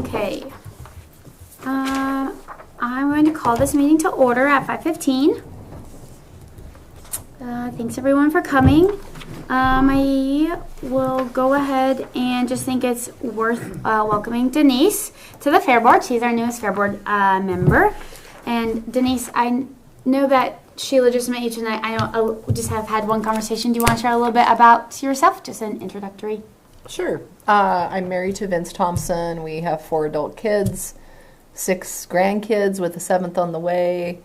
Okay. I'm going to call this meeting to order at 5:15. Thanks everyone for coming. I will go ahead and just think it's worth welcoming Denise to the Fair Board. She's our newest Fair Board member. And Denise, I know that Sheila just met you tonight. I know we just have had one conversation. Do you want to share a little bit about yourself? Just an introductory. Sure. I'm married to Vince Thompson. We have 4 adult kids, 6 grandkids with a 7th on the way.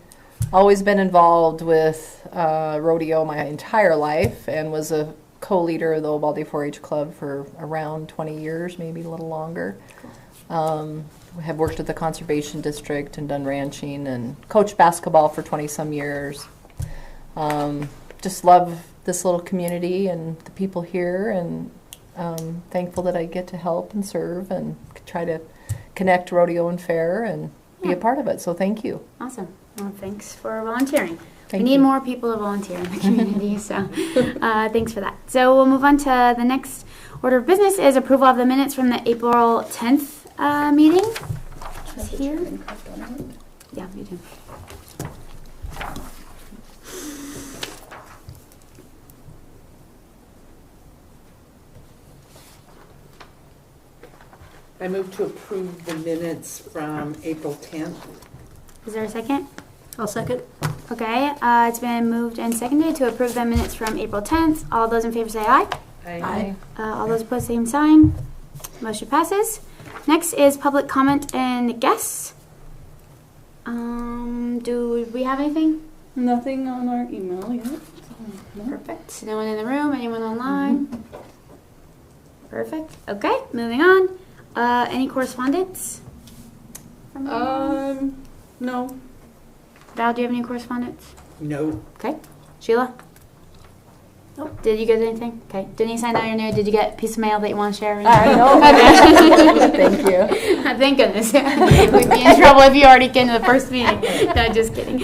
Always been involved with rodeo my entire life and was a co-leader of the Uvalde 4-H Club for around 20 years, maybe a little longer. Have worked at the Conservation District and done ranching and coached basketball for 20-some years. Just love this little community and the people here, and thankful that I get to help and serve and try to connect rodeo and fair and be a part of it. So thank you. Awesome. Well, thanks for volunteering. Thank we need you. more people to volunteer in the community, so thanks for that. So we'll move on to the next order of business is approval of the minutes from the April 10th meeting. Is here? Yeah, you do. I move to approve the minutes from April 10th. Is there a second? I'll second. Okay, it's been moved and seconded to approve the minutes from April 10th. All those in favor say aye. Aye. All those opposed, same sign. Motion passes. Next is public comment and guests. Do we have anything? Nothing on our email yet. Perfect. No one in the room? Anyone online? Perfect. Okay, moving on. Any correspondence? From anyone? No. Val, do you have any correspondence? No. Okay. Sheila? Nope. Did you get anything? Okay. Denise, I know you're new. Did you get a piece of mail that you want to share? No. Okay. Thank you. Thank goodness. We'd be in trouble if you already came to the first meeting. No, just kidding.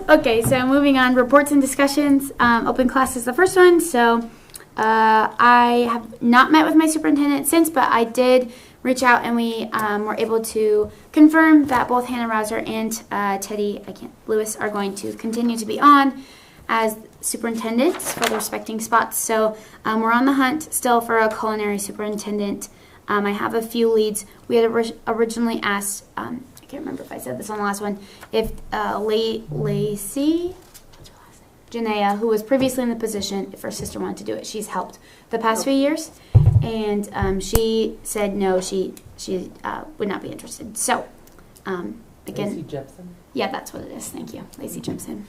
Okay, so moving on. Reports and discussions. Open class is the first one. So I have not met with my superintendent since, but I did reach out and we were able to confirm that both Hannah Rouser and Teddy Lewis are going to continue to be on as superintendents for their respecting spots. So we're on the hunt still for a culinary superintendent. I have a few leads. We had originally asked, I can't remember if I said this on the last one, if Lacey, Janaea, who was previously in the position, if her sister wanted to do it. She's helped the past few years, and she said no, she would not be interested. So, again, Lacey Jepson. yeah, that's what it is. Thank you, Lacey Jepson.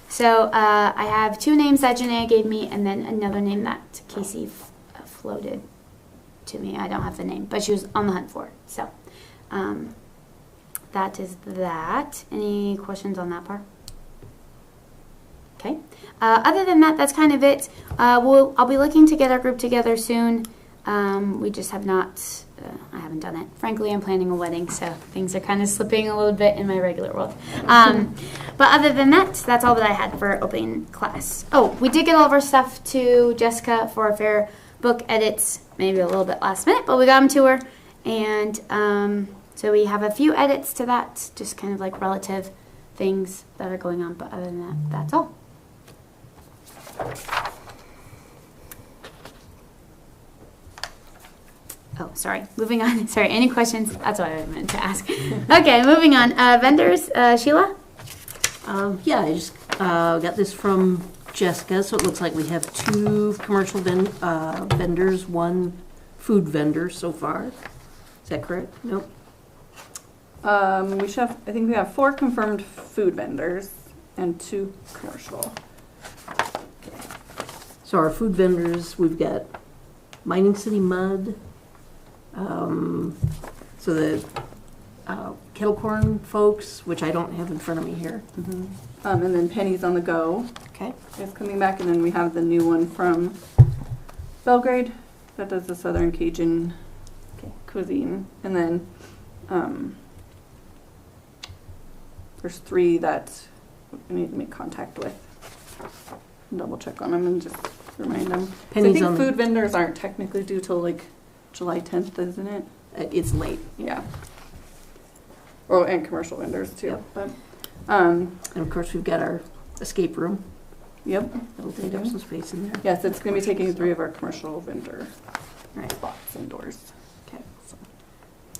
So I have 2 names that Janaea gave me, and then another name that Casey floated to me. I don't have the name, but she was on the hunt for it. So that is that. Any questions on that part? Okay. Other than that, that's kind of it. I'll be looking to get our group together soon. We just have not, I haven't done it. Frankly, I'm planning a wedding, so things are kind of slipping a little bit in my regular world. But other than that, that's all that I had for opening class. Oh, we did get all of our stuff to Jessica for fair book edits, maybe a little bit last minute, but we got them to her. And so we have a few edits to that, just kind of like relative things that are going on. But other than that, that's all. Oh, sorry. Moving on. Sorry. Any questions? That's what I meant to ask. Okay, moving on. Vendors, Sheila? Yeah, I just got this from Jessica, so it looks like we have 2 commercial vendors, 1 food vendor so far. Is that correct? Nope. We should have, I think we have 4 confirmed food vendors and 2 commercial. So our food vendors, we've got Mining City Mud, so the kettle corn folks, which I don't have in front of me here. And then Penny's on the Go Okay. is coming back, and then we have the new one from Belgrade that does the Southern Cajun cuisine. And then there's 3 that we need to make contact with. Double check on them and just remind them. So I Penny's think on food vendors aren't technically due till like July 10th, isn't it? it's late. Yeah. Oh, and commercial vendors too. Yep. But, And of course, we've got our escape room. yep. That'll take up some space in there. Yes, it's going to be taking 3 of our commercial vendor Right. spots indoors. Okay.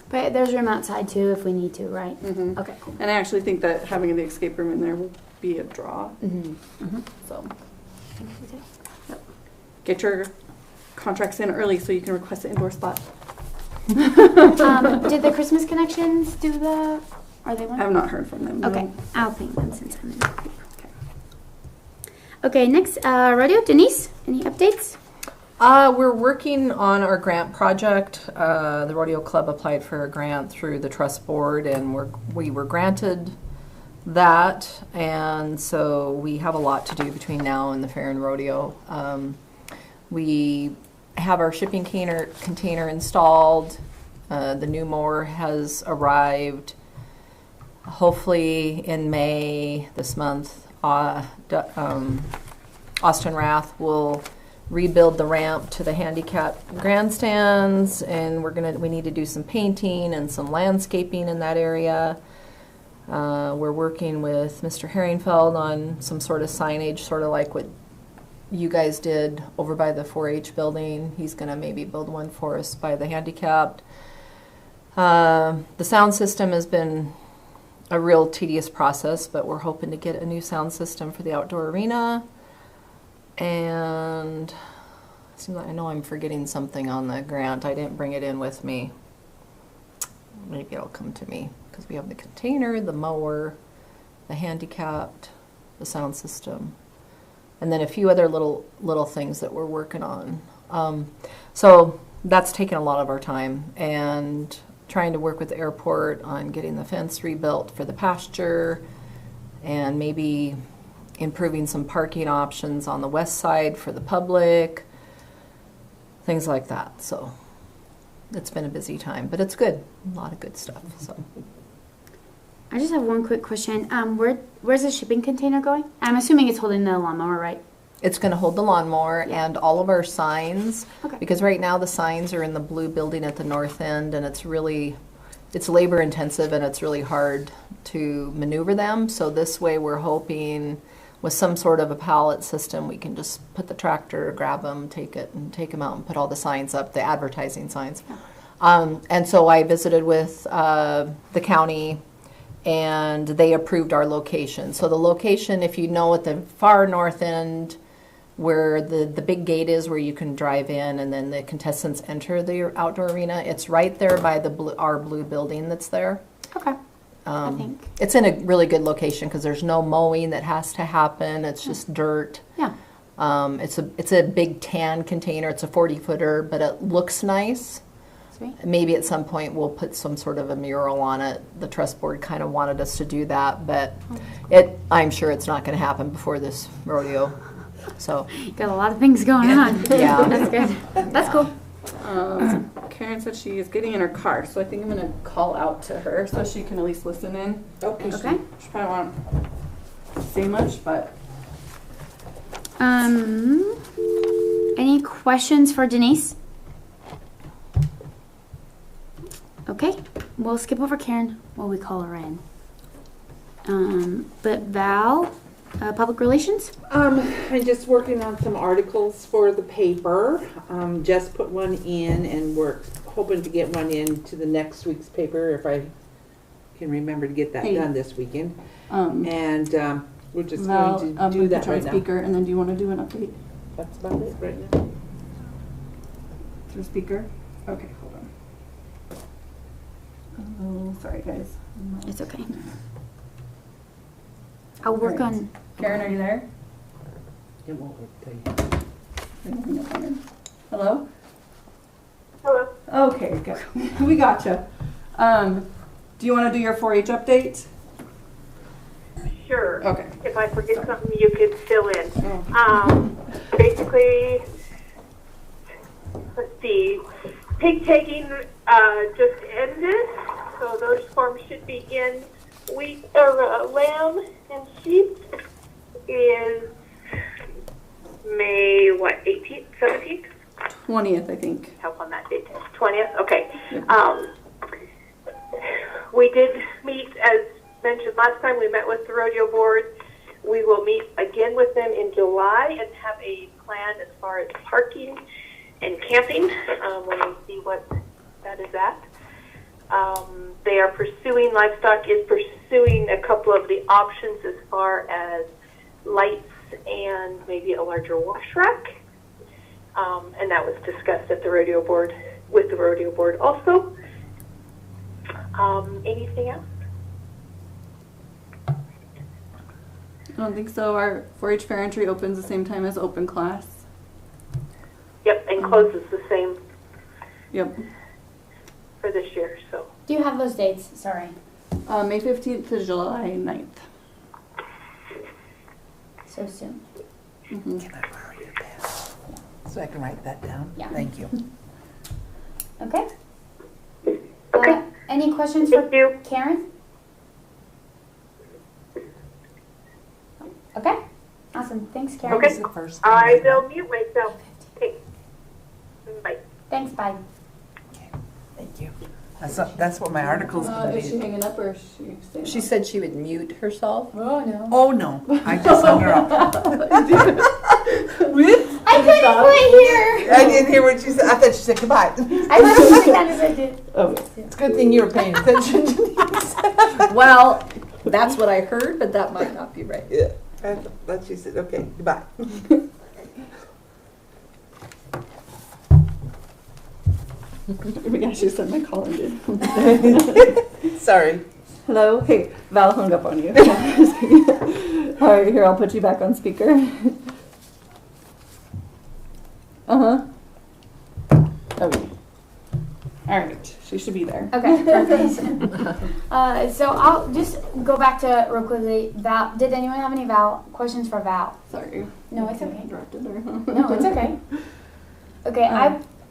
But there's room outside too if we need to, right? Mm-hmm. Okay, cool. And I actually think that having the escape room in there will be a draw. Mm-hmm. So get your contracts in early so you can request an indoor spot. Did the Christmas Connections do the? Are they I one? have not heard from them. no. Okay, I'll ping them since I'm in. Okay, next, rodeo. Denise, any updates? We're working on our grant project. The Rodeo Club applied for a grant through the trust board, and we were granted that. And so we have a lot to do between now and the fair and rodeo. We have our shipping container installed. The new mower has arrived. Hopefully in May this month, Austin Rath will rebuild the ramp to the handicap grandstands, and we need to do some painting and some landscaping in that area. We're working with Mr. Herringfeld on some sort of signage, sort of like what you guys did over by the 4-H building. He's going to maybe build one for us by the handicapped. The sound system has been a real tedious process, but we're hoping to get a new sound system for the outdoor arena. And it seems like I know I'm forgetting something on the grant. I didn't bring it in with me. Maybe it'll come to me, because we have the container, the mower, the handicapped, the sound system, and then a few other little things that we're working on. So that's taken a lot of our time, and trying to work with the airport on getting the fence rebuilt for the pasture, and maybe improving some parking options on the west side for the public, things like that. So it's been a busy time, but it's good. A lot of good stuff. So I just have one quick question. Where's the shipping container going? I'm assuming it's holding the lawnmower, right? it's going to hold the lawnmower Yeah. and all of our signs, Okay. because right now the signs are in the blue building at the north end, and it's labor intensive and it's really hard to maneuver them. So this way we're hoping with some sort of a pallet system, we can just put the tractor, grab them, take them out and put all the signs up, the advertising signs. And so I visited with the county, and they approved our location. So the location, if you know, at the far north end, where the big gate is, where you can drive in and then the contestants enter the outdoor arena, it's right there by our blue building that's there. Okay. I think. It's in a really good location because there's no mowing that has to happen. It's just dirt. Yeah. It's a big tan container. It's a 40-footer, but it looks nice. Sweet. Maybe at some point we'll put some sort of a mural on it. The trust board kind of wanted us to do that, but I'm sure it's not going to happen before this rodeo. So Got a lot of things going on. Yeah. That's good. That's cool. Karen said she is getting in her car, so I think I'm going to call out to her so she can at least listen in. Okay. Okay. She probably won't say much, but Any questions for Denise? Okay, we'll skip over Karen while we call her in. But Val, public relations? I'm just working on some articles for the paper. Just put one in, and we're hoping to get one in to the next week's paper if I can remember to get that Hey. done this weekend. um, And we're just Val, going to I'm do gonna that put you on right now. speaker, and then do you want to do an update That's about it right now. through speaker? Okay, hold on. Oh, sorry guys. It's okay. I'll work Alright. on. Karen, are you there? It won't work, tell you. Hello? Hello. Okay, good. We gotcha. Do you want to do your 4-H update? Sure. Okay. If I forget something, you could fill in. Oh. Basically, let's see, pig tagging just ended, so those forms should be in. Wheat or lamb and sheep is May 18th, 17th. 20th, I think. Help on that date. 20th. Okay. We did meet, as mentioned last time, we met with the rodeo board. We will meet again with them in July and have a plan as far as parking and camping when we see what that is at. They are pursuing, livestock is pursuing a couple of the options as far as lights and maybe a larger wash rack. And that was discussed at the rodeo board, with the rodeo board also. Anything else? I don't think so. Our 4-H fair entry opens the same time as open class. Yep, and closes the same Yep. for this year, so. Do you have those dates? Sorry. May 15th to July 9th. So soon. Mm-hmm. Can I borrow your pen? So I can write that down? Yeah. Thank you. Okay. Okay. Any questions for Thank you. Karen? Okay. Awesome. Thanks, Karen. Okay. What's the first I one? will mute myself. Okay. Bye. Thanks. Bye. Okay, thank you. That's what my article's gonna Is she be. hanging up or is she staying She up? said she would mute herself. Oh no. Oh, no, I just hung her up. I couldn't quit here. I didn't hear what she said. I thought she said goodbye. I thought it was the kind as I did. It's a good thing you were paying attention to these. Well, that's what I heard, but that might not be right. Yeah, I thought she said, okay, goodbye. Yeah, she said my caller did. Sorry. Hello? Hey, Val hung up on you. All right, here, I'll put you back on speaker. Uh-huh. Okay. All right, she should be there. Okay, perfect. So I'll just go back to real quickly. Val, did anyone have any questions for Val? Sorry. No, it's okay. Interrupted her. No, it's okay. Okay,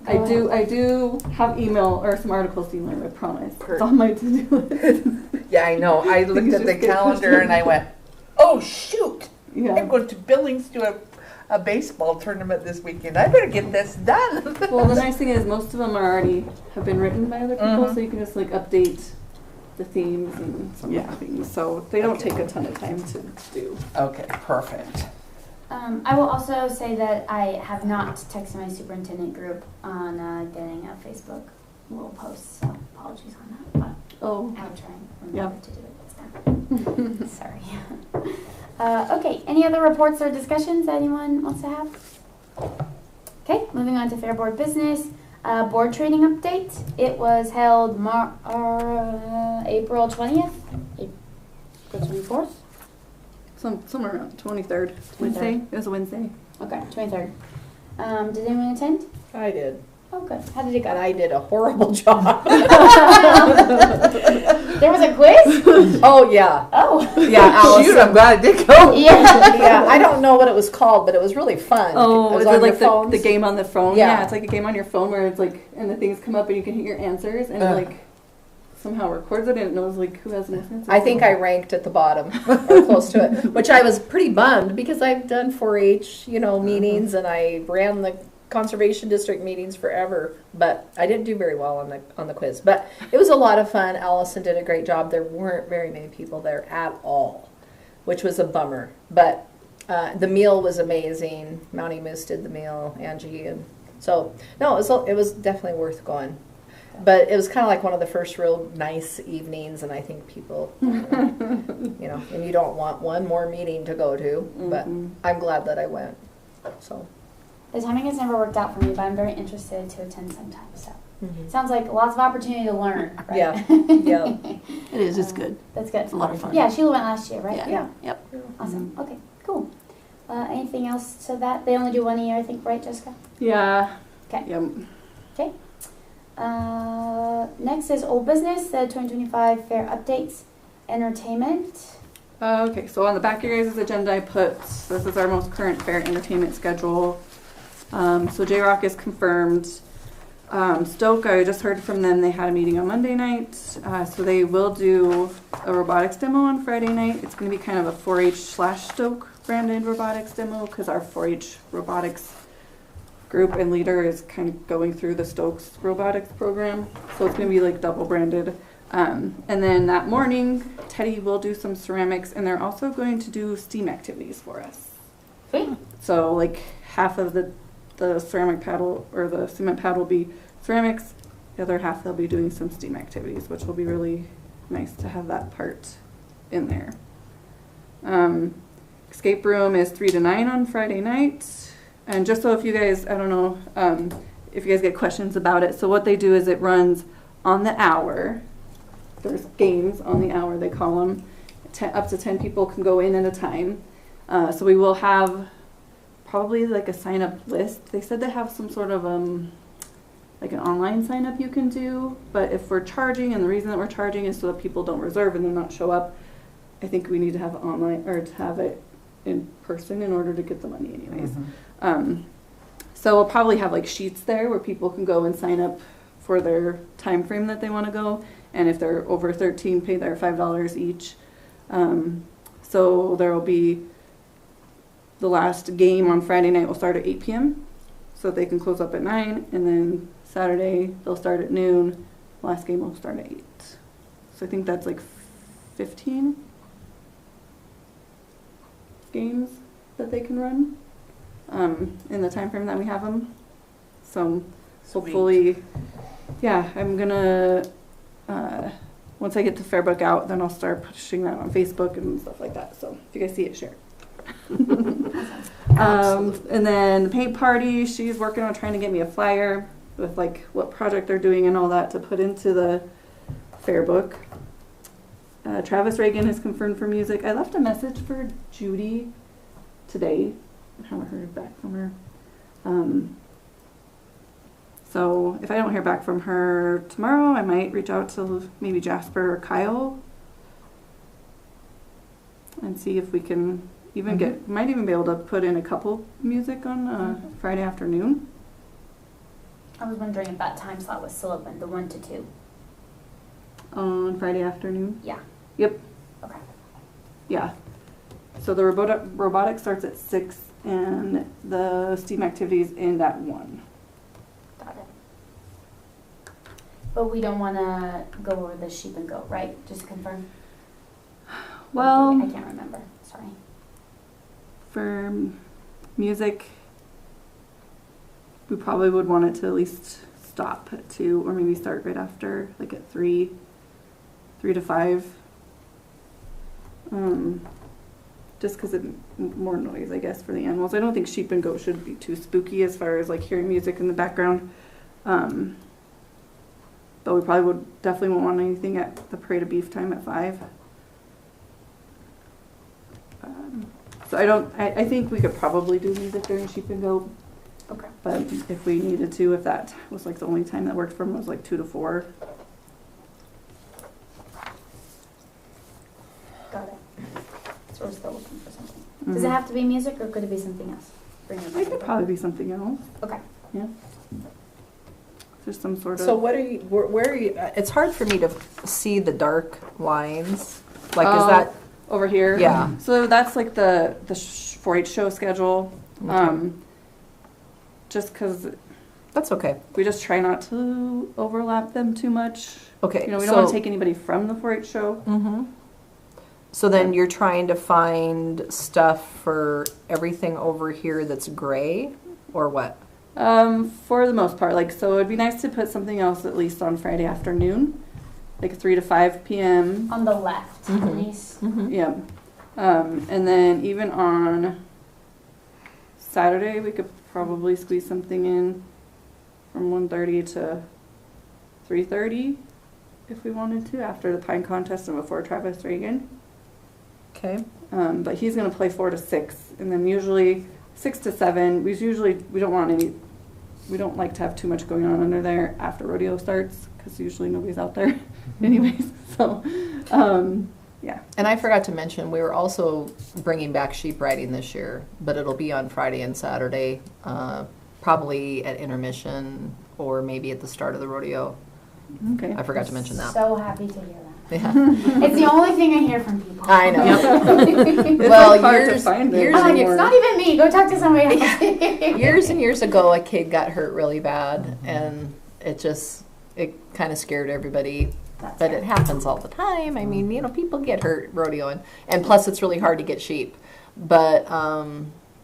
I do have email or some articles to email, I promise. It's on my to-do list. Yeah, I know. I looked at the calendar and I went, oh, shoot. I'm Yeah. going to Billings to a baseball tournament this weekend. I better get this done. Well, the nice thing is most of them have been written by other people, so you can just like update the themes and some of the things. So they don't take a ton of time to do. Okay, perfect. I will also say that I have not texted my superintendent group on getting a Facebook little post, so apologies on that. But Oh, I will try and remember to do it this time. Sorry. Okay, any other reports or discussions that anyone wants to have? Okay, moving on to Fair Board business. Board training update. It was held April 20th, April 24th. somewhere around 23rd. Wednesday? It was a Wednesday. Okay, 23rd. Did anyone attend? I did. Oh, good. How did it go? And I did a horrible job. There was a quiz? Oh, yeah. Oh. Yeah, Allison. Shoot, I'm glad I did go. Yeah. Yeah, I don't know what it was called, but it was really fun. Oh, it was is on it like your phones. the game on the phone? Yeah. It's like a game on your phone where it's like, and the things come up and you can hit your answers and it like somehow records it and it knows like who has the most answers. I think I ranked at the bottom or close to it, which I was pretty bummed because I've done 4-H, meetings and I ran the conservation district meetings forever, but I didn't do very well on the quiz. But it was a lot of fun. Allison did a great job. There weren't very many people there at all, which was a bummer. But the meal was amazing. Mountie Moose did the meal, Angie, and so no, it was definitely worth going. But it was kind of like one of the first real nice evenings, and I think people, and you don't want one more meeting to go to, but I'm glad that I went. So. The timing has never worked out for me, but I'm very interested to attend sometime. So it sounds like lots of opportunity to learn. Right? Yeah. Yeah. it is. It's good. That's good. It's a lot of fun. Yeah, Sheila went last year, right? Yeah. Yep. Awesome. Okay, cool. Anything else to that? They only do 1 year, I think, right, Jessica? Yeah. Okay. Yep. Okay. Next is old business, the 2025 fair updates, entertainment. Okay, so on the back of your guys' agenda, I put this is our most current fair entertainment schedule. So J-Rock is confirmed. Stoke, I just heard from them. They had a meeting on Monday night, so they will do a robotics demo on Friday night. It's going to be kind of a 4-H/Stoke branded robotics demo because our 4-H robotics group and leader is kind of going through the Stokes robotics program. So it's going to be like double branded. And then that morning, Teddy will do some ceramics, and they're also going to do STEAM activities for us. Sweet. So like half of the ceramic paddle or the cement pad will be ceramics. The other half they'll be doing some STEAM activities, which will be really nice to have that part in there. Escape room is 3 to 9 on Friday night. And just so if you guys, I don't know if you guys get questions about it. So what they do is it runs on the hour. There's games on the hour, they call them. Up to 10 people can go in at a time. So we will have probably like a sign-up list. They said they have some sort of like an online sign-up you can do. But if we're charging, and the reason that we're charging is so that people don't reserve and then not show up, I think we need to have it online or to have it in person in order to get the money anyways. So we'll probably have like sheets there where people can go and sign up for their time frame that they want to go. And if they're over 13, pay their $5 each. So there will be the last game on Friday night will start at 8 p.m. so they can close up at 9. And then Saturday they'll start at noon. Last game will start at 8. So I think that's like 15 games that they can run in the time frame that we have them. So hopefully, yeah, I'm gonna once I get the fair book out, then I'll start pushing that on Facebook and stuff like that. So if you guys see it, share it. And then the paint party, she's working on trying to get me a flyer with like what project they're doing and all that to put into the fair book. Travis Reagan is confirmed for music. I left a message for Judy today. I haven't heard back from her. So if I don't hear back from her tomorrow, I might reach out to maybe Jasper or Kyle and see if we can even might even be able to put in a couple music on Friday afternoon. I was wondering if that time slot was still open, the 1 to 2. On Friday afternoon? Yeah. Yep. Okay. Yeah. So the robotics starts at 6 and the STEAM activities end at 1. Got it. But we don't want to go over the sheep and goat, right? Just to confirm. Well, I can't remember. Sorry. For music, we probably would want it to at least stop at 2 or maybe start right after, like at 3 to 5. Just because it's more noise, I guess, for the animals. I don't think sheep and goat should be too spooky as far as like hearing music in the background. But we probably would definitely won't want anything at the parade of beef time at 5. So I think we could probably do music during sheep and goat. Okay. But if we needed to, if that was like the only time that worked for them was like 2 to 4. Got it. So we're still looking for something. Does it have to be music or could it be something else? It could probably be something else. Okay. Yeah. There's some sort of. So what are you, where are you, it's hard for me to see the dark lines. Like, is that? Over here? Yeah. So that's like the 4-H show schedule. Okay. Just because That's okay. we just try not to overlap them too much. Okay. You know, we don't want to take anybody from the 4-H show. Mm-hmm. So then you're trying to find stuff for everything over here that's gray, or what? For the most part, like, so it'd be nice to put something else at least on Friday afternoon, like 3 to 5 p.m. On the left, Denise. Mm-hmm. Yeah. And then even on Saturday, we could probably squeeze something in from 1:30 to 3:30 if we wanted to, after the pine contest and before Travis Reagan. Okay. But he's going to play 4 to 6, and then usually 6 to 7. We don't like to have too much going on under there after rodeo starts, because usually nobody's out there anyways. So, yeah. And I forgot to mention, we were also bringing back sheep riding this year, but it'll be on Friday and Saturday, probably at intermission or maybe at the start of the rodeo. Okay. I forgot to mention that. So happy to hear that. Yeah. It's the only thing I hear from people. I know. It's Well, like hard to years- find it years I'm like, anymore. it's not even me. Go talk to somebody else. Years and years ago, a kid got hurt really bad, and it kind of scared everybody. That's But fair. it happens all the time. I mean, people get hurt rodeoing, and plus it's really hard to get sheep. But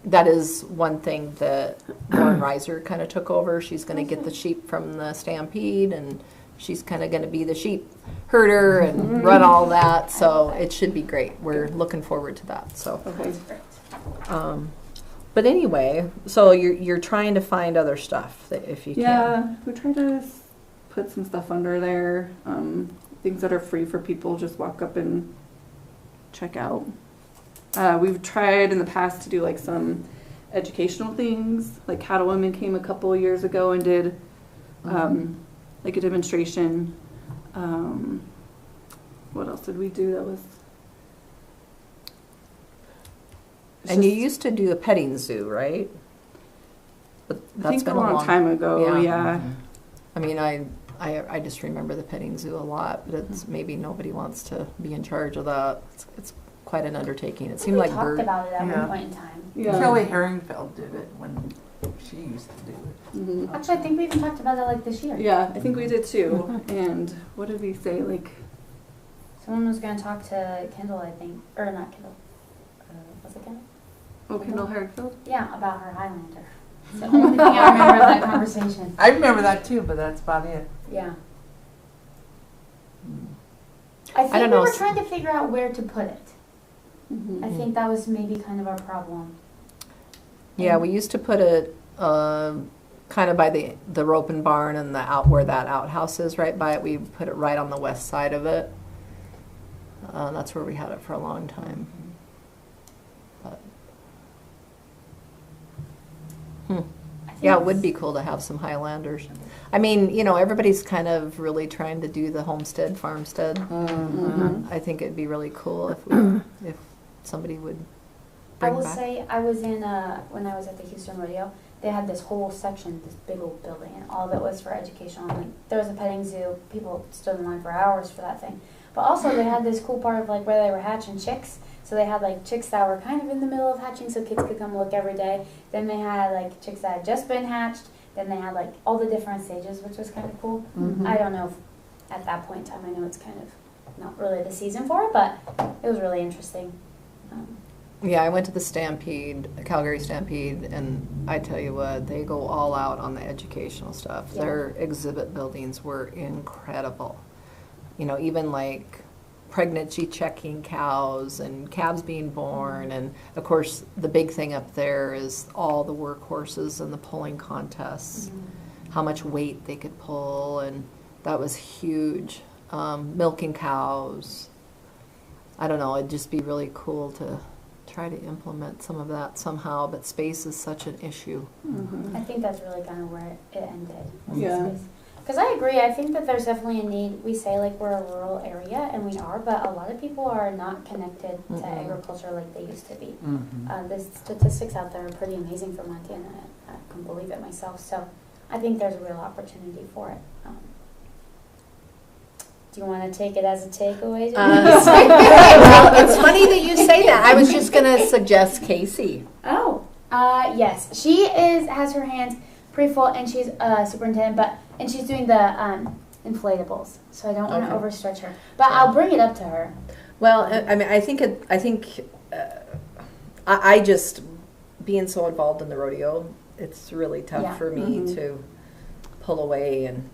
that is one thing that Lauren Reiser kind of took over. She's going to get the sheep from the stampede, and she's kind of going to be the sheep herder and run all that. So it should be great. We're looking forward to that. So, Okay. but anyway, so you're trying to find other stuff that if you can. Yeah, we try to put some stuff under there, things that are free for people just walk up and check out. We've tried in the past to do like some educational things, like Cattle Women came a couple of years ago and did like a demonstration. What else did we do that was? And you used to do a petting zoo, right? But I think a long time ago, Yeah. yeah. I mean, I just remember the petting zoo a lot, but it's maybe nobody wants to be in charge of that. It's quite an undertaking. It seemed we like talked bird. about it at Yeah. one point in time. Yeah. Kelly Herringfeld did it when she used to do it. Mhm. Actually, I think we even talked about it like this year. Yeah, I think we did too. And what did we say? Like, Someone was going to talk to Kendall, I think, or not Kendall. Was it Kendall? oh, Kendall Herrickfield? Yeah, about her Highlander. It's the only thing I remember of that conversation. I remember that too, but that's about it. Yeah. I think don't we know. were trying to figure out where to put it. Mm-hmm. I think that was maybe kind of our problem. Yeah, we used to put it kind of by the Ropin barn and the where that outhouse is right by it. We put it right on the west side of it. That's where we had it for a long time. But, I think yeah, it it's- would be cool to have some Highlanders. I mean, everybody's kind of really trying to do the homestead, farmstead. Mm-hmm. I think it'd be really cool if somebody would I bring will back. say, I was in, when I was at the Houston Rodeo, they had this whole section, this big old building, and all of it was for educational. Like, there was a petting zoo. People stood in line for hours for that thing. But also, they had this cool part of, like, where they were hatching chicks. So they had, like, chicks that were kind of in the middle of hatching so kids could come look every day. Then they had, like, chicks that had just been hatched. Then they had, like, all the different stages, which was kind of cool. Mm-hmm. I don't know if at that point in time, I know it's kind of not really the season for it, but it was really interesting. Yeah, I went to the Stampede, Calgary Stampede, and I tell you what, they go all out on the educational stuff. Yeah. Their exhibit buildings were incredible. Even like pregnancy checking cows and calves being born, and of course the big thing up there is all the workhorses and the pulling contests, how much weight they could pull, and that was huge. Milking cows. I don't know, it'd just be really cool to try to implement some of that somehow, but space is such an issue. Mm-hmm. I think that's really kind of where it ended. Yeah. Because I agree, I think that there's definitely a need. We say like we're a rural area, and we are, but a lot of people are not connected to Mm-mm. agriculture like they used to be. Mm-hmm. The statistics out there are pretty amazing for Montana. I can believe it myself. So I think there's a real opportunity for it. Do you want to take it as a takeaway? Well, it's funny that you say that. I was just going to suggest Casey. Oh, yes. She has her hands pretty full, and she's a superintendent, and she's doing the inflatables. So I don't want to Okay. overstretch her, but I'll bring it up to her. Well, I mean, I think I just being so involved in the rodeo, it's really tough Yeah. for me Mhm. to pull away, and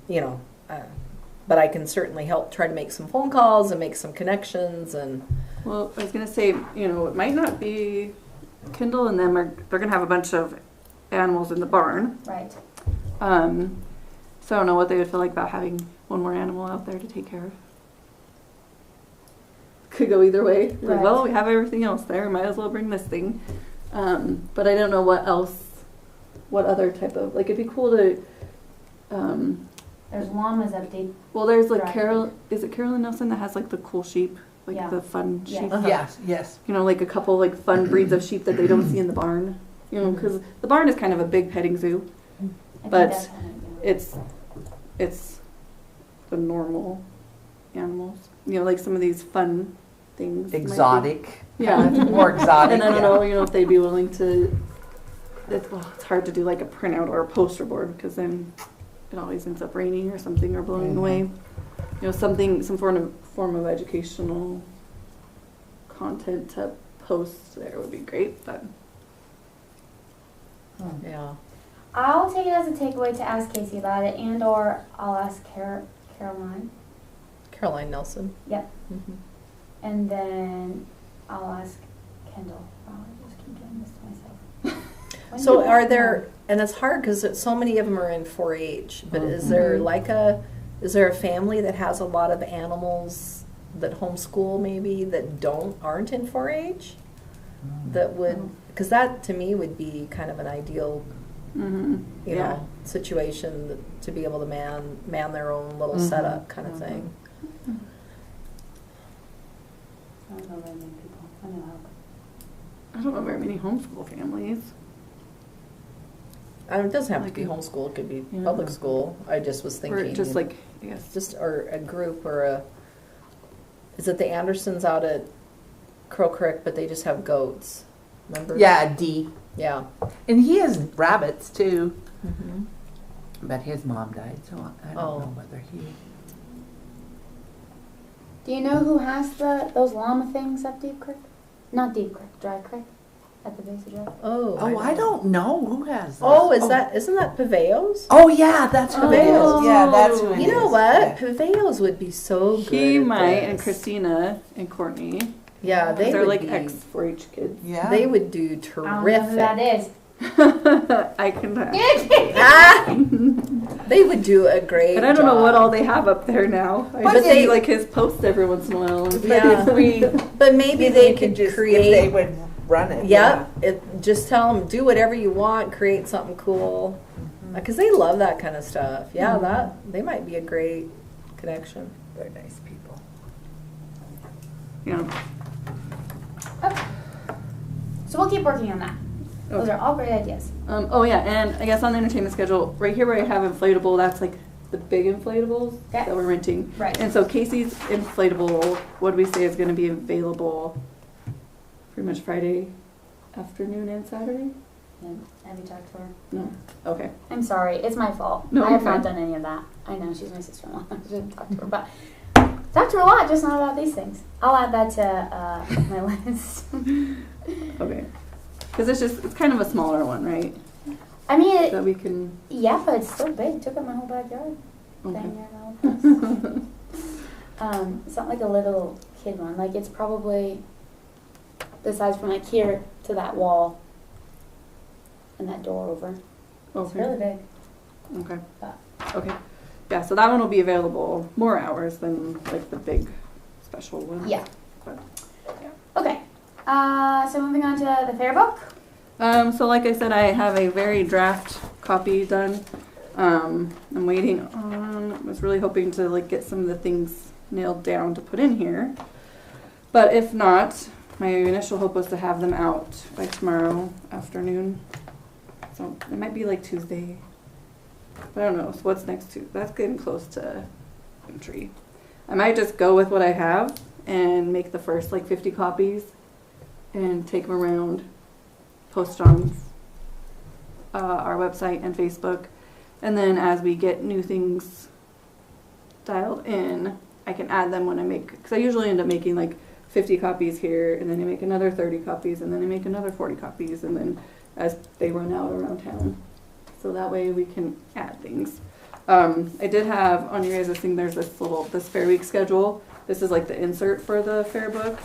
but I can certainly help try to make some phone calls and make some connections, and Well, I was gonna say, it might not be Kendall and them they're gonna have a bunch of animals in the barn. Right. So I don't know what they would feel like about having one more animal out there to take care of. Could go either way. Like, Right. well, we have everything else there. Might as well bring this thing. But I don't know what other type of, like, it'd be cool to, There's llamas up deep. well, there's like Right. is it Carolyn Nelson that has like the cool sheep? Like Yeah. the fun Yeah. sheep? Yes, yes. Like a couple like fun breeds of sheep that they don't see in the barn. Because the barn is kind of a big petting zoo. I think But that's kind of, It's the normal animals. You know, like some of these fun things. might be- Exotic. Yeah. More exotic. And I don't yeah. know, you know, if they'd be willing to. It's hard to do like a printout or a poster board because then it always ends up raining or something or blowing away. You know, some form of educational content to post there would be great. But Yeah. I'll take it as a takeaway to ask Casey about it, and or I'll ask Caroline, Caroline Nelson. Yep. Mhm. and then I'll ask Kendall. Oh, I just keep doing this to myself. When So do I are know? there, and it's hard because so many of them are in 4-H, but is Mm-hmm. there is there a family that has a lot of animals that homeschool maybe that aren't in 4-H? That would, because that to me would be kind of an ideal, you yeah. know, situation to be able to man their own little setup kind of thing. I don't know very many people. I know how. I don't know very many homeschool families. It doesn't have to Like be a- homeschool, it could be Yeah. public school. I just was Or thinking. just like, I guess. Just, or a group is it the Andersons out at Crow Creek, but they just have goats, remember? Yeah, D. Yeah. And he has rabbits too. Mm-hmm. But his mom died, so I don't Oh. know whether he. Do you know who has those llama things up Deep Creek? Not Deep Creek, Dry Creek, at the base of Dry Creek. Oh, I don't know who has. Oh, those. isn't that Paveos? Oh yeah, that's who it Oh. is. Yeah, that's who it is. You know what? Paveos would be so good. He at might, and this. Christina and Courtney. Yeah, they They're would like be, ex-4-H kids. Yeah. They would do I don't know terrific. who that is. I can. Ah! They would do a great And I don't know what job. all they have up there now. I But just they- see like his posts every once in a while. And Yeah. If we, But maybe if they we could just, create. if they would run it. Yep. Just tell them, do whatever you want, create something cool. Because they love that kind of stuff. Yeah, they might be a great connection. They're nice people. Yeah. So we'll keep working on that. Those Okay. are all great ideas. Oh yeah, and I guess on the entertainment schedule, right here where I have inflatable, that's like the big inflatables Okay. that we're renting. Right. And so Casey's inflatable, what do we say is going to be available pretty much Friday afternoon and Saturday? And have you talked to her? No. Okay. I'm sorry, it's my fault. No, I have you're not fine. done any of that. I know, she's my sister-in-law. I shouldn't talk to her, but talk to her a lot, just not about these things. I'll add that to my list. Okay. Because it's kind of a smaller one, right? I mean, That we can. yeah, but it's still big. It took up my whole backyard. Okay. Thing here, my whole place. It's not like a little kid one. Like it's probably the size from like here to that wall and that door over. It's really Okay. big. Okay. But- Okay. Yeah. So that one will be available more hours than like the big special one. Yeah. But, Okay. So moving on to the fair book. So like I said, I have a very draft copy done. I'm waiting on, I was really hoping to like get some of the things nailed down to put in here. But if not, my initial hope was to have them out by tomorrow afternoon. So it might be like Tuesday. But I don't know. So what's next Tuesday? That's getting close to entry. I might just go with what I have and make the first like 50 copies and take them around, post on our website and Facebook. And then as we get new things dialed in, I can add them when I make, because I usually end up making like 50 copies here, and then I make another 30 copies, and then I make another 40 copies, and then as they run out around town. So that way we can add things. I did have on your guys' thing, there's this Fair Week schedule. This is like the insert for the fair book.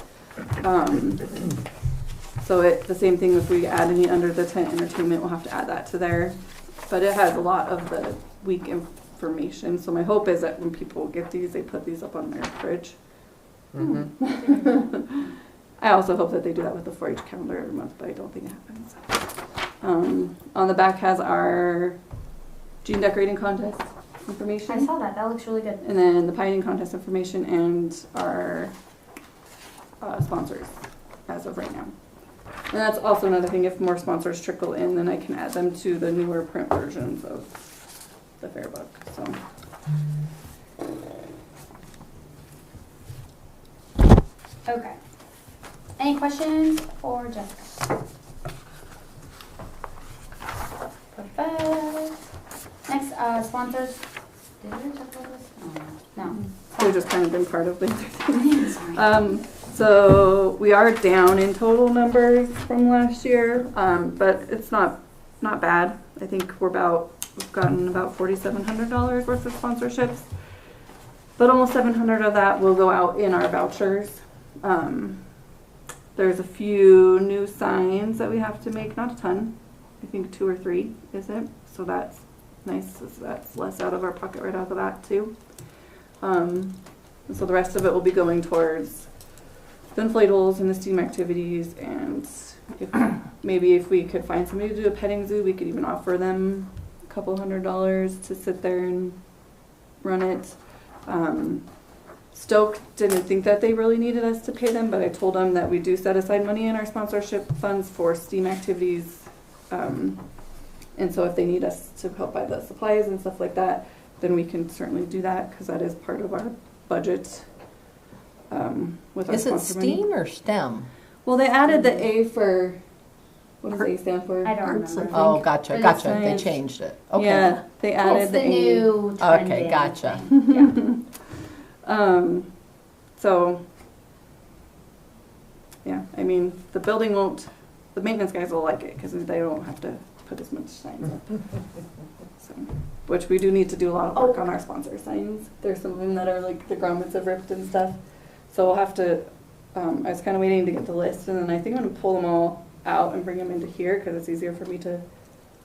So the same thing, if we add any under the tent entertainment, we'll have to add that to there. But it has a lot of the week information. So my hope is that when people get these, they put these up on their fridge. I also hope that they do that with the 4-H calendar every month, but I don't think it happens. On the back has our Gene decorating contest information. I saw that. That looks really good. And then the pioneering contest information and our sponsors as of right now. And that's also another thing, if more sponsors trickle in, then I can add them to the newer print versions of the fair book. So Okay. Any questions for Jessica? Perfect. Next, sponsors. Did we talk about this? No. They've just kind of been part of the No. Sorry. So we are down in total numbers from last year, but it's not bad. I think we've gotten about $4,700 worth of sponsorships, but almost 700 of that will go out in our vouchers. There's a few new signs that we have to make, not a ton. I think 2 or 3 is it? So that's nice. That's less out of our pocket right out of the bat too. And so the rest of it will be going towards the inflatables and the STEAM activities, and if we could find somebody to do a petting zoo, we could even offer them a couple $100 to sit there and run it. Stoke didn't think that they really needed us to pay them, but I told them that we do set aside money in our sponsorship funds for STEAM activities, and so if they need us to help buy the supplies and stuff like that, then we can certainly do that, because that is part of our budget. With our Is it sponsor money. STEAM or STEM? Well, they added the A for, what does A stand for? I don't Arts, I remember. Oh, gotcha, But it's gotcha. They science. changed it. Okay. Yeah, they added It's the the A. new Okay, trending gotcha. thing. Yeah. So, yeah, I mean, the maintenance guys will like it, because they don't have to put as much signs up. So, which we do need to do a lot of work on our sponsor signs. There's some of them that are like the grommets have ripped and stuff. So we'll have to, I was kind of waiting to get the list, and then I think I'm going to pull them all out and bring them into here, because it's easier for me to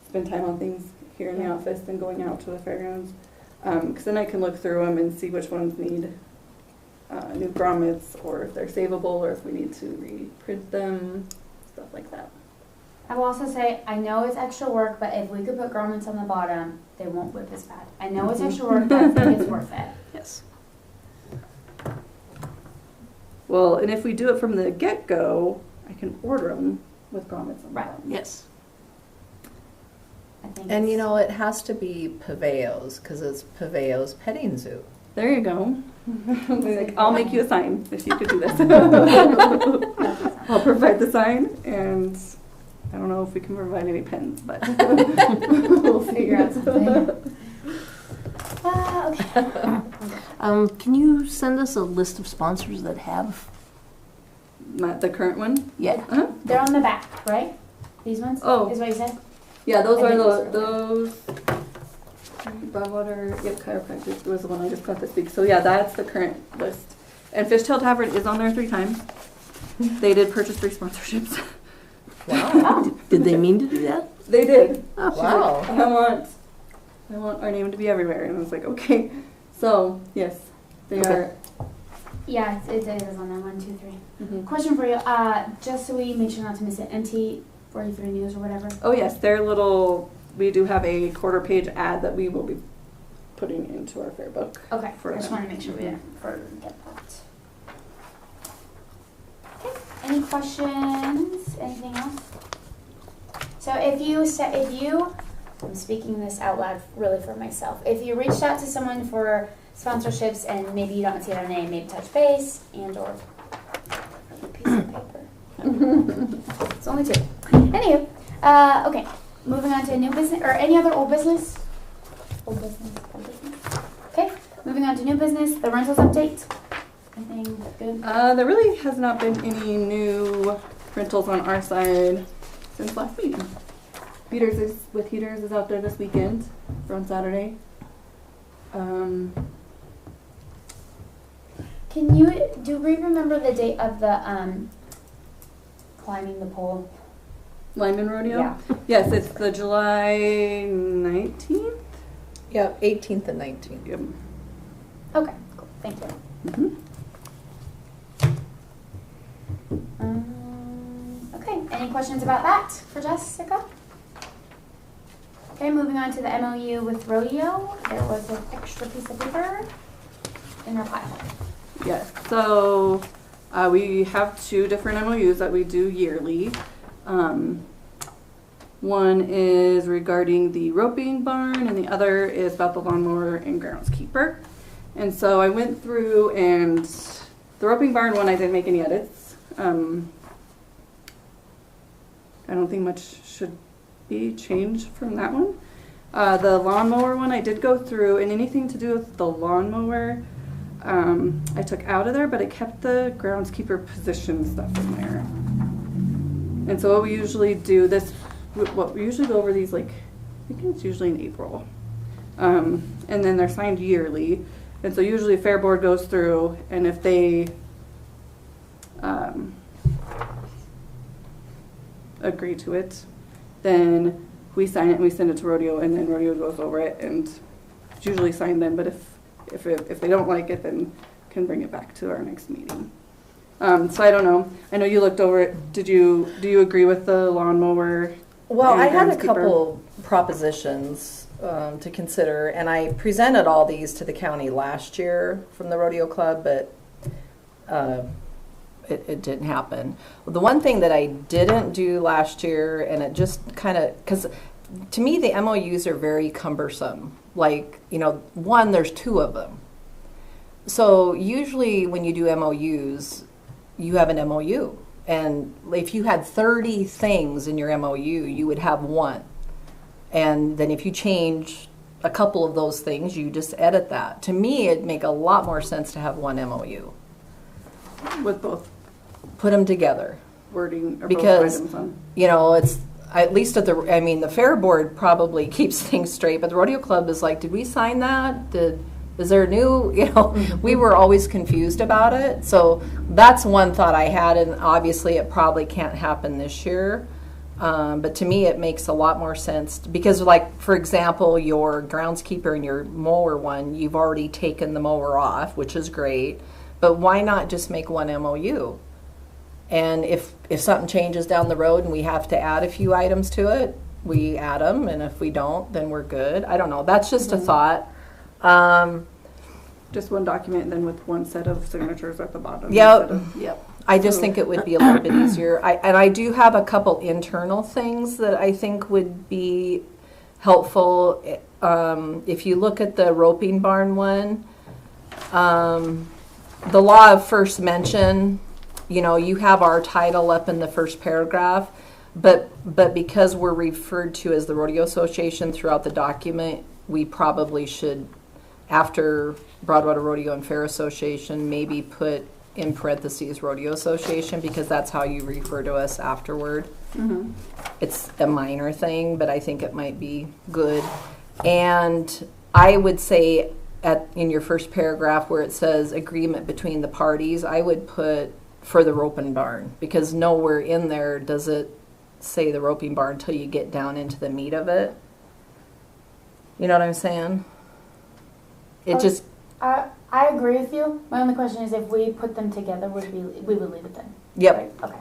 spend time on things here in the office than going out to the fairgrounds. Because then I can look through them and see which ones need new grommets, or if they're savable, or if we need to reprint them, stuff like that. I will also say, I know it's extra work, but if we could put grommets on the bottom, they won't whip as bad. I know it's extra work, but I think it's worth it. Yes. Well, and if we do it from the get-go, I can order them with grommets on the Right. bottom. Yes. I think And it's- you know, it has to be Paveo's, because it's Paveo's Petting Zoo. There you go. Like, I'll make you a sign if you could do this. I'll provide the sign, and I don't know if we can provide any pens, but We'll figure out something. Okay. Can you send us a list of sponsors that have? not the current one. Yeah. Uh-huh. They're on the back, right? These ones? Oh. Is what you said? Yeah, those I are think those. Broadwater, yep, chiropractic was the one I just got this week. So yeah, that's the current list. And Fishtail Tavern is on there 3 times. They did purchase 3 sponsorships. Wow. Did they mean to do that? They did. Oh, She's Wow. like, I want our name to be everywhere. And I was like, okay. So yes, they are. Yeah, it is on there. 1, 2, 3. Mhm. Question for you. Just so we make sure not to miss it. NT 43 News or whatever. Oh yes, their little. We do have a quarter-page ad that we will be putting into our fair book. Okay. For I just them. want to make sure we didn't forget that. Okay. Any questions? Anything else? So if you, I'm speaking this out loud really for myself. If you reached out to someone for sponsorships and maybe you don't see their name, maybe touch base and/or a piece of paper. It's only 2. Anywho, okay. Moving on to new business or any other old business. Old business. Okay. Moving on to new business. The rentals update. Anything good? There really has not been any new rentals on our side since last meeting. Heaters is out there this weekend for on Saturday. Do we remember the date of the climbing the pole? Lyman Rodeo? Yeah. Yes, it's the July 19th. Yep, 18th and 19th. Yep. Okay, cool. Thank you. Mhm. Okay, any questions about that for Jessica? Okay, moving on to the MOU with Rodeo. There was an extra piece of paper in our pile. Yes, so we have 2 different MOUs that we do yearly. One is regarding the roping barn, and the other is about the lawnmower and groundskeeper. And so I went through and The roping barn one, I didn't make any edits. I don't think much should be changed from that one. The lawnmower one, I did go through, and anything to do with the lawnmower, I took out of there, but it kept the groundskeeper position stuff in there. And so what we usually do, what we usually go over these, like, I think it's usually in April. And then they're signed yearly. And so usually a fair board goes through, and if they agree to it, then we sign it and we send it to rodeo, and then rodeo goes over it, and it's usually signed then. But if they don't like it, then can bring it back to our next meeting. So I don't know. I know you looked over it. Do you agree with the lawnmower? Well, and I had a groundskeeper? couple propositions to consider, and I presented all these to the county last year from the rodeo club, but it didn't happen. Well, the one thing that I didn't do last year, and it just kind of, because to me the MOUs are very cumbersome. Like, one, there's 2 of them. So usually when you do MOUs, you have an MOU. And if you had 30 things in your MOU, you would have 1. And then if you change a couple of those things, you just edit that. To me, it'd make a lot more sense to have 1 MOU. With both Put them together. wording or Because, both items on. It's at least the fair board probably keeps things straight, but the rodeo club is like, did we sign that? Is there new, we were always confused about it. So that's one thought I had, and obviously it probably can't happen this year. But to me, it makes a lot more sense because, like, for example, your groundskeeper and your mower one, you've already taken the mower off, which is great. But why not just make 1 MOU? And if something changes down the road and we have to add a few items to it, we add them. And if we don't, then we're good. I don't know. That's just a thought. Just 1 document, and then with 1 set of signatures at the bottom. Yep. instead of- Yep. I just think it would be a little bit easier. I do have a couple internal things that I think would be helpful. If you look at the roping barn one, the law of first mention, you have our title up in the first paragraph, but because we're referred to as the Rodeo Association throughout the document, we probably should, after Broadwater Rodeo and Fair Association, maybe put in parentheses Rodeo Association, because that's how you refer to us afterward. Mhm. It's a minor thing, but I think it might be good. And I would say in your first paragraph where it says agreement between the parties, I would put for the roping barn, because nowhere in there does it say the roping barn until you get down into the meat of it. You know what I'm saying? It just, I agree with you. My only question is if we put them together, we would leave it then. yep. Right? Okay.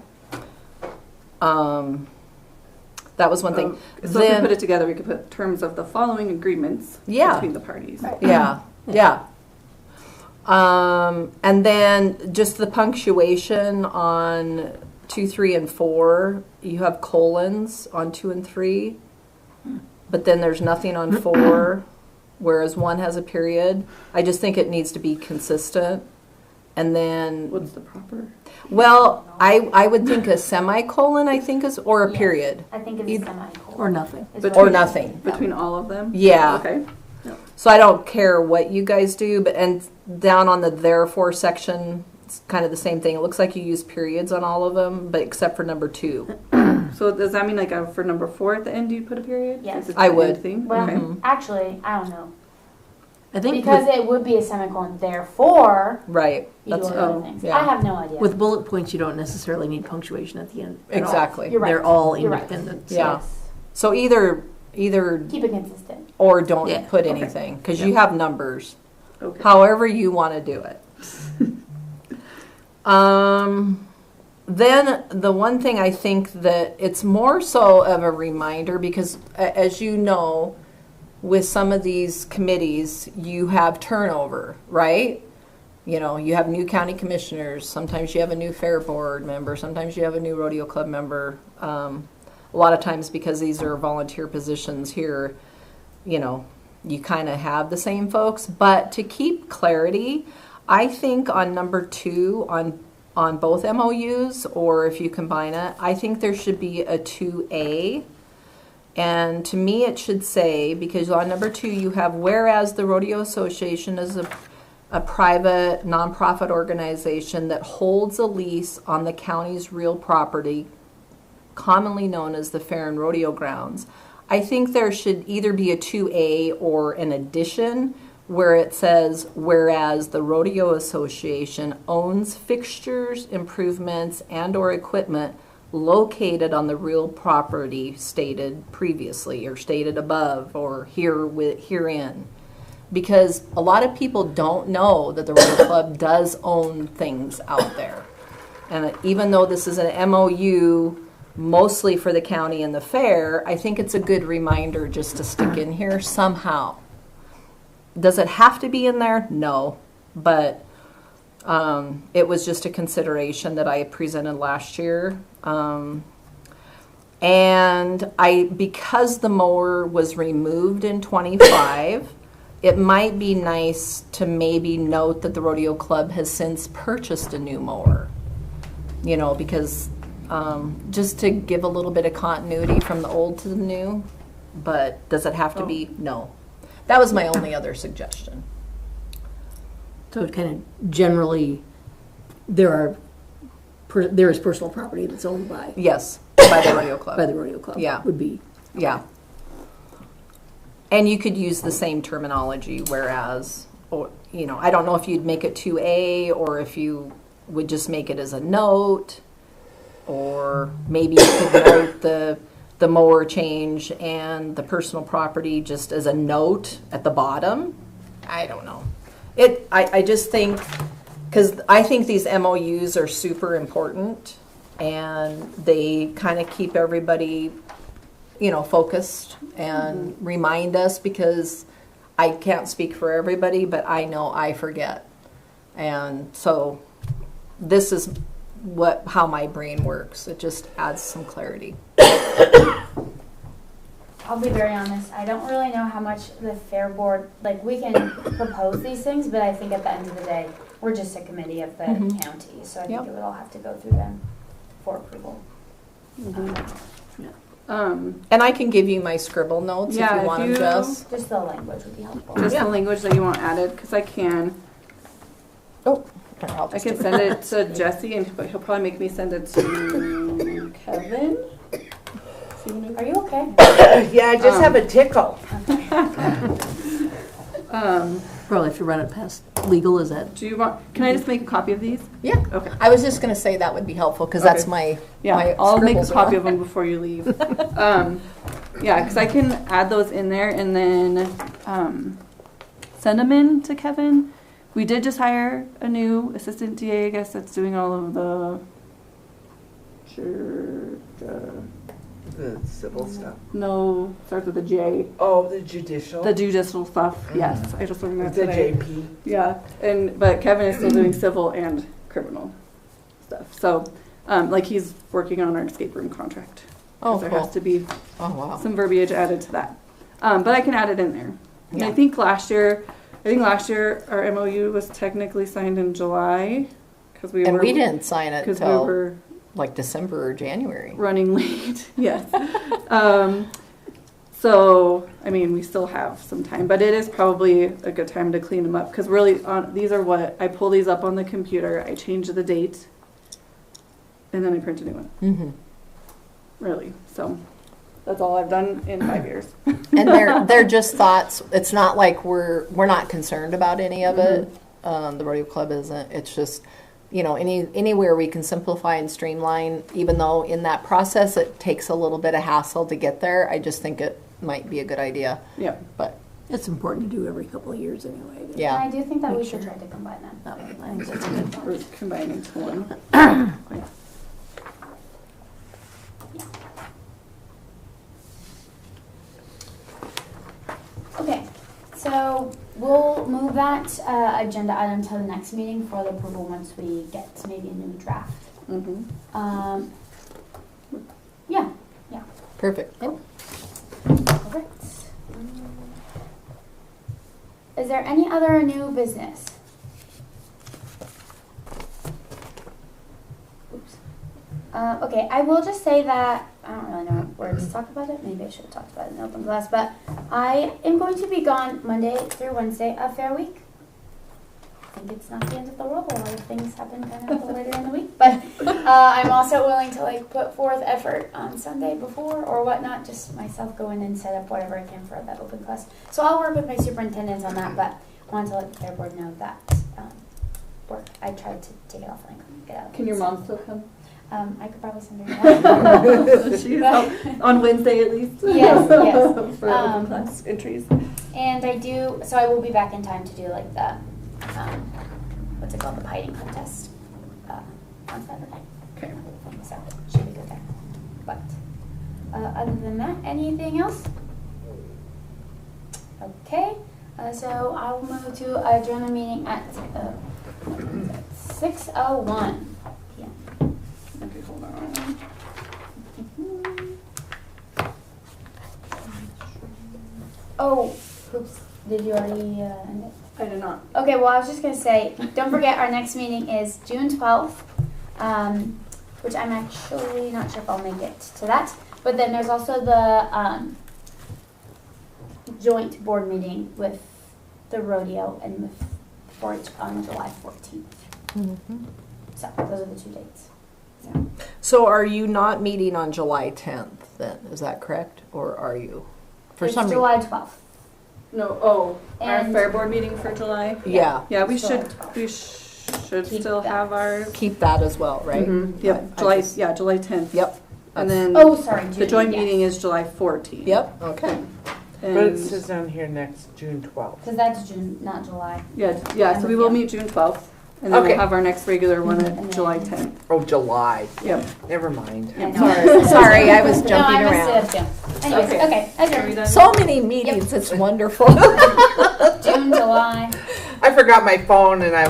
That was one thing. So if we put it together, we could put terms of the following agreements between the parties. Right. Yeah, yeah. And then just the punctuation on 2, 3, and 4. You have colons on 2 and 3, but then there's nothing on 4, whereas 1 has a period. I just think it needs to be consistent. And then, What's the proper? well, I would think a semicolon, I think, is, or a Yes. period. I think it's a semicolon. Or nothing. Is But- what Or it is. nothing. Between all of them? Yeah. Okay. So I don't care what you guys do, but and down on the therefore section, it's kind of the same thing. It looks like you use periods on all of them, but except for number 2. So does that mean like for number 4 at the end you'd put a period? Yes. Since it's I the would. end thing? Well, Okay. actually, I don't know. I think Because with, it would be a semicolon. Therefore, Right. you do That's other oh, things. yeah. I have no idea. with bullet points, you don't necessarily need punctuation at the end. at all. Exactly. You're right. They're all You're right. independent. Yeah. Yes. So either Keep it consistent. or don't Yeah. put Okay. anything, because you have numbers. Okay. However you want to do it. Then the one thing I think that it's more so of a reminder, because as you know, with some of these committees, you have turnover, right? You have new county commissioners. Sometimes you have a new fair board member. Sometimes you have a new rodeo club member. A lot of times, because these are volunteer positions here, you kind of have the same folks. But to keep clarity, I think on number 2, on both MOUs, or if you combine it, I think there should be a 2A. And to me, it should say, because on number 2, you have, whereas the Rodeo Association is a private nonprofit organization that holds a lease on the county's real property, commonly known as the Fair and Rodeo Grounds. I think there should either be a 2A or an addition where it says, whereas the Rodeo Association owns fixtures, improvements, and/or equipment located on the real property stated previously or stated above or herein. Because a lot of people don't know that the Rodeo Club does own things out there. And even though this is an MOU mostly for the county and the fair, I think it's a good reminder just to stick in here somehow. Does it have to be in there? No, but it was just a consideration that I presented last year. And because the mower was removed in 25, it might be nice to maybe note that the Rodeo Club has since purchased a new mower. You know, because just to give a little bit of continuity from the old to the new. But does it have to be? No. That was my only other suggestion. So it kind of generally, there is personal property that's owned by Yes, by the Rodeo Club. by the Rodeo Club. Yeah. Would be. Yeah. And you could use the same terminology, whereas, or, you know, I don't know if you'd make it 2A or if you would just make it as a note, or maybe you could note the mower change and the personal property just as a note at the bottom. I don't know. I just think, because I think these MOUs are super important and they kind of keep everybody, you know, focused and remind us, because I can't speak for everybody, but I know I forget. And so this is how my brain works. It just adds some clarity. I'll be very honest. I don't really know how much the fair board, like, we can propose these things, but I think at the end of the day, we're just a committee of the county, so I think it would all have to go through them for approval. And I can give you my scribble notes if you want them, Jess. Just the language would be helpful. Just the language that you want added, because I can. Oh, I can send it to Jesse, and he'll probably make me send it to Kevin. Are you okay? Yeah, I just have a tickle. Probably if you run it past legal, is that? Do you want? Can I just make a copy of these? Yeah. Okay. I was just going to say that would be helpful, because Okay. that's my I'll make a scribbles copy are- of them before you leave. Yeah, because I can add those in there and then send them in to Kevin. We did just hire a new assistant DA, I guess, that's doing all of the The civil stuff. no, starts with a J. Oh, the judicial. The judicial stuff. Yes, I just learned that The today. JP. Yeah, but Kevin is still doing civil and criminal stuff. So, like, he's working on our escape room contract. Oh, There cool. has to be Oh, wow. some verbiage added to that. But I can add it in there. And Yeah. I think last year our MOU was technically signed in July because we And we didn't sign it because we until were like December or January. running late. Yes. So I mean, we still have some time, but it is probably a good time to clean them up because really, these are what I pull these up on the computer. I change the date, and then I print a new one. Mm-hmm. Really, so. That's all I've done in 5 years. And they're just thoughts. It's not like we're not concerned about any of it. The Rodeo Club isn't. It's just, you know, anywhere we can simplify and streamline, even though in that process it takes a little bit of hassle to get there. I just think it might be a good idea. Yep. But It's important to do every couple of years anyway. And yeah. I do think that we should try to combine them. That one, I think that's a good We're point. combining to one. Okay, so we'll move that agenda item to the next meeting for the approval once we get maybe a new draft. Mm-hmm. Yeah, Perfect. perfect. Is there any other new business? Okay, I will just say that I don't really know where to talk about it. Maybe I should have talked about it in open class, but I am going to be gone Monday through Wednesday of Fair Week. I think it's not the end of the world. A lot of things happen kind of later in the week, but I'm also willing to like put forth effort on Sunday before or whatnot. Just myself go in and set up whatever I can for that open class. So I'll work with my superintendents on that, but I wanted to let the Fair Board know that work. I tried to take it off and I couldn't get out. Can your mom still come? I could probably send her that. She's out on Wednesday at least. Yes, yes. For open class entries. And I do, so I will be back in time to do like the, what's it called, the piting contest on Saturday. Okay. So should be good there. But other than that, anything else? Okay. So I'll move to adjourn the meeting at 6:01 p.m. Okay, hold on. Oh, oops. Did you already end it? I did not. Okay, well, I was just going to say, don't forget our next meeting is June 12th, which I'm actually not sure if I'll make it to that. But then there's also the joint board meeting with the rodeo and with 4-H on July 14th. Mm-hmm. So those are the 2 dates. So, So are you not meeting on July 10th then? Is that correct? Or are you? it's July 12th. No, our And- fair board meeting for July. Yeah. Yeah, we July should 12th. Keep still that. have ours. Keep that as well, right? Mhm. Yep, I July, just- yeah, July 10th. Yep. And then Oh, sorry, June. the joint yes. meeting is July 14th. Yep. Okay. But it And says down here next June 12th. Because that's June, not July. yeah, so we will meet June 12th. And then Okay. we'll have our next regular one And at July 10th. Oh, July. Yep. Never mind. I know. Sorry, sorry, I was jumping no, I around. missed it too. Anyways, Okay. okay, Are we adjourned. done? So many meetings, it's wonderful. June, July. I forgot my phone and I